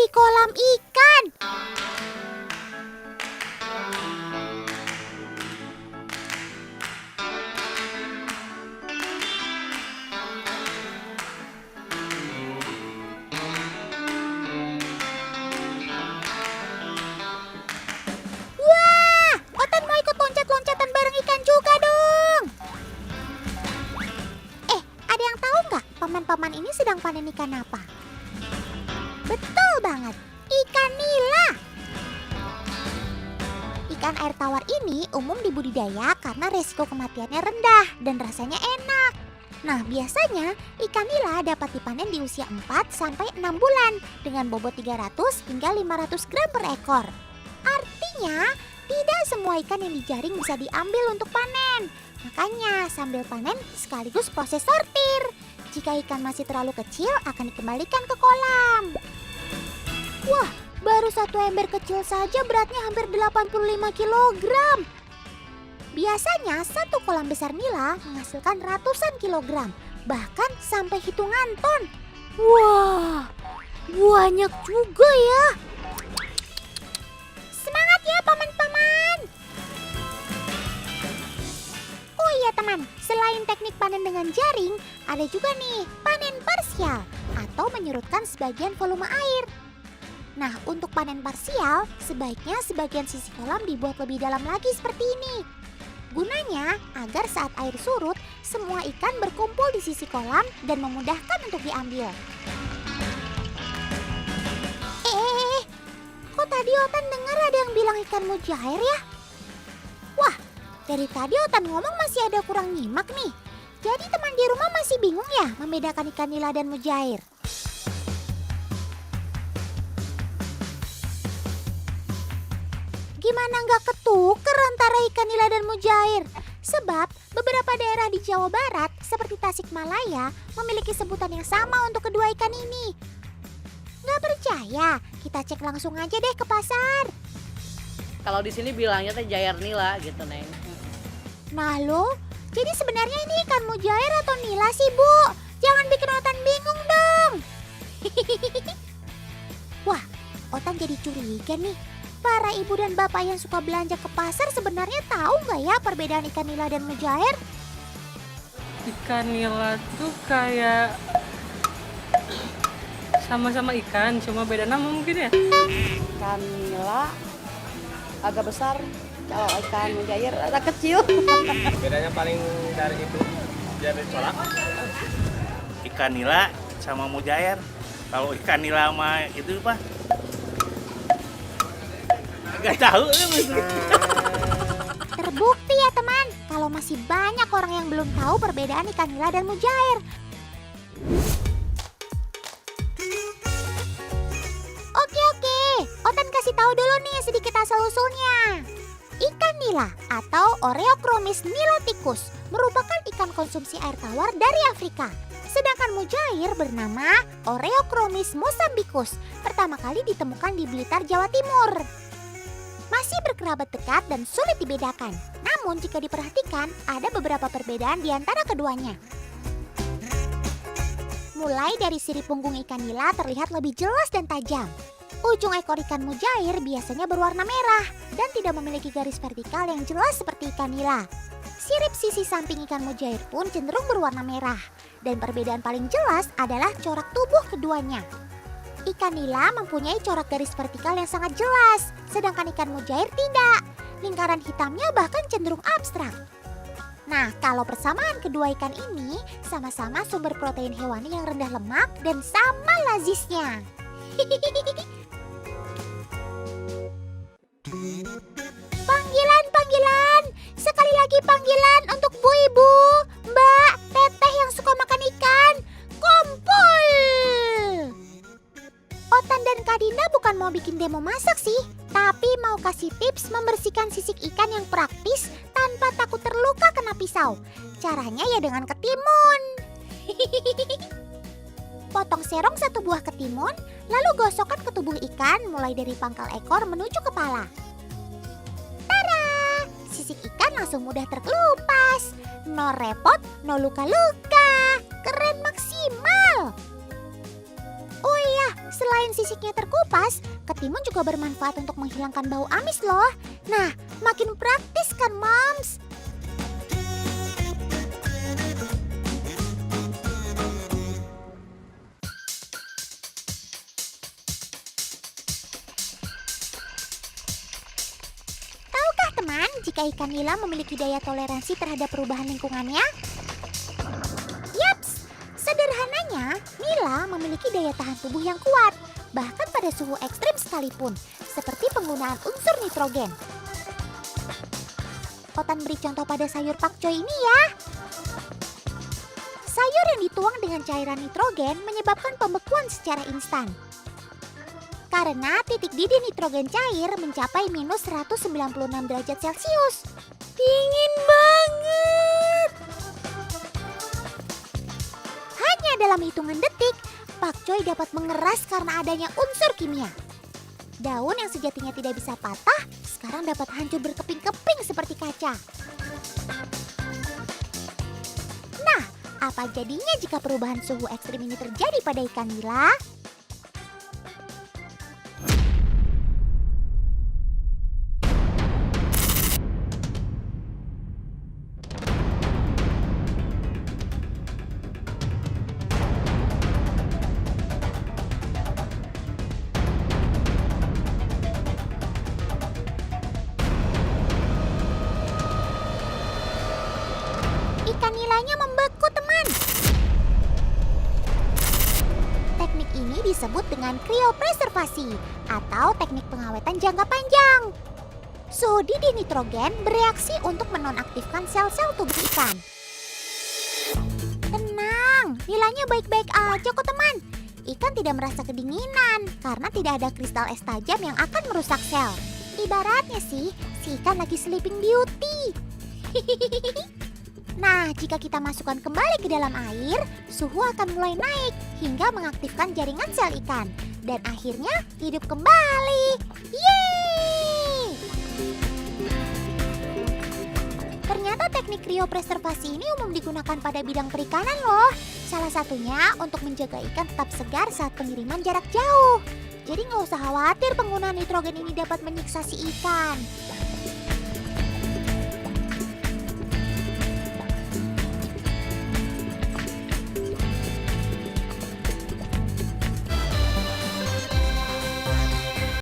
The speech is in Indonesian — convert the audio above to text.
di kolam ikan. Wah, Otan mau ikut loncat-loncatan bareng ikan juga dong. Ada yang tahu nggak paman-paman ini sedang panen ikan apa? Betul banget, ikan nila. Ikan air tawar ini umum dibudidaya karena resiko kematiannya rendah dan rasanya enak. Nah, biasanya ikan nila dapat dipanen di usia 4-6 bulan dengan bobot 300 hingga 500 gram per ekor. Artinya, tidak semua ikan yang dijaring bisa diambil untuk panen. Makanya sambil panen sekaligus proses sortir. Jika ikan masih terlalu kecil akan dikembalikan ke kolam. Wah, baru satu ember kecil saja beratnya hampir 85 kilogram. Biasanya satu kolam besar nila menghasilkan ratusan kilogram, bahkan sampai hitungan ton. Wah, banyak juga ya. Semangat ya paman-paman. Oh iya teman, selain teknik panen dengan jaring, ada juga nih panen parsial atau menyurutkan sebagian volume air. Nah, untuk panen parsial, sebaiknya sebagian sisi kolam dibuat lebih dalam lagi seperti ini. Gunanya agar saat air surut, semua ikan berkumpul di sisi kolam dan memudahkan untuk diambil. Kok tadi Otan dengar ada yang bilang ikan mujair ya? Wah, dari tadi Otan ngomong masih ada kurang nyimak nih. Jadi teman di rumah masih bingung ya membedakan ikan nila dan mujair? Gimana nggak ketuker antara ikan nila dan mujair? Sebab beberapa daerah di Jawa Barat seperti Tasikmalaya memiliki sebutan yang sama untuk kedua ikan ini. Nggak percaya? Kita cek langsung aja deh ke pasar. Kalau di sini bilangnya teh jair nila gitu, Neng. Nah lo, jadi sebenarnya ini ikan mujair atau nila sih, Bu? Jangan bikin Otan bingung dong. Wah, Otan jadi curiga nih. Para ibu dan bapak yang suka belanja ke pasar sebenarnya tahu nggak ya perbedaan ikan nila dan mujair? Ikan nila tuh kayak sama-sama ikan, cuma beda nama mungkin ya. Ikan nila agak besar, kalau ikan mujair agak kecil. Bedanya paling dari itu jadi colak. Ikan nila sama mujair. Kalau ikan nila sama itu apa? Gak tahu. Terbukti ya teman, kalau masih banyak orang yang belum tahu perbedaan ikan nila dan mujair. Oke, Otan kasih tahu dulu nih sedikit asal-usulnya. Ikan nila atau Oreochromis niloticus merupakan ikan konsumsi air tawar dari Afrika. Sedangkan mujair bernama Oreochromis mozambicus, pertama kali ditemukan di Blitar, Jawa Timur. Masih berkerabat dekat dan sulit dibedakan. Namun jika diperhatikan, ada beberapa perbedaan di antara keduanya. Mulai dari sirip punggung ikan nila terlihat lebih jelas dan tajam. Ujung ekor ikan mujair biasanya berwarna merah dan tidak memiliki garis vertikal yang jelas seperti ikan nila. Sirip sisi samping ikan mujair pun cenderung berwarna merah. Dan perbedaan paling jelas adalah corak tubuh keduanya. Ikan nila mempunyai corak garis vertikal yang sangat jelas, sedangkan ikan mujair tidak. Lingkaran hitamnya bahkan cenderung abstrak. Nah, kalau persamaan kedua ikan ini, sama-sama sumber protein hewani yang rendah lemak dan sama lazisnya. Panggilan, sekali lagi panggilan untuk Bu Ibu, Mbak, Teteh yang suka makan ikan. Kumpul! Otan dan Kak Dinda bukan mau bikin demo masak sih, tapi mau kasih tips membersihkan sisik ikan yang praktis tanpa takut terluka kena pisau. Caranya ya dengan ketimun. Potong serong satu buah ketimun, lalu gosokkan ke tubuh ikan mulai dari pangkal ekor menuju kepala. Tada! Sisik ikan langsung mudah terkelupas. No repot, no luka-luka. Keren maksimal. Oh iya, Selain sisiknya terkupas, ketimun juga bermanfaat untuk menghilangkan bau amis loh. Nah, makin praktis kan, Moms? Tahukah teman, jika ikan nila memiliki daya toleransi terhadap perubahan lingkungannya? Yaps, sederhananya, nila memiliki daya tahan tubuh yang kuat, bahkan pada suhu ekstrim sekalipun, seperti penggunaan unsur nitrogen. Otan beri contoh pada sayur pakcoy ini ya. Sayur yang dituang dengan cairan nitrogen menyebabkan pembekuan secara instan. Karena titik didih nitrogen cair mencapai minus 196 derajat Celcius. Dingin banget! Hanya dalam hitungan detik, pakcoy dapat mengeras karena adanya unsur kimia. Daun yang sejatinya tidak bisa patah, sekarang dapat hancur berkeping-keping seperti kaca. Nah, apa jadinya jika perubahan suhu ekstrim ini terjadi pada ikan nila? Ikan nilanya membeku, teman. Teknik ini disebut dengan kriopreservasi atau teknik pengawetan jangka panjang. Suhu didih nitrogen bereaksi untuk menonaktifkan sel-sel tubuh ikan. Tenang, nilainya baik-baik aja kok, teman. Ikan tidak merasa kedinginan karena tidak ada kristal es tajam yang akan merusak sel. Ibaratnya sih, si ikan lagi sleeping beauty. Nah, jika kita masukkan kembali ke dalam air, suhu akan mulai naik hingga mengaktifkan jaringan sel ikan. Dan akhirnya hidup kembali. Yeay! Ternyata teknik kriopreservasi ini umum digunakan pada bidang perikanan loh. Salah satunya untuk menjaga ikan tetap segar saat pengiriman jarak jauh. Jadi nggak usah khawatir penggunaan nitrogen ini dapat menyiksa si ikan.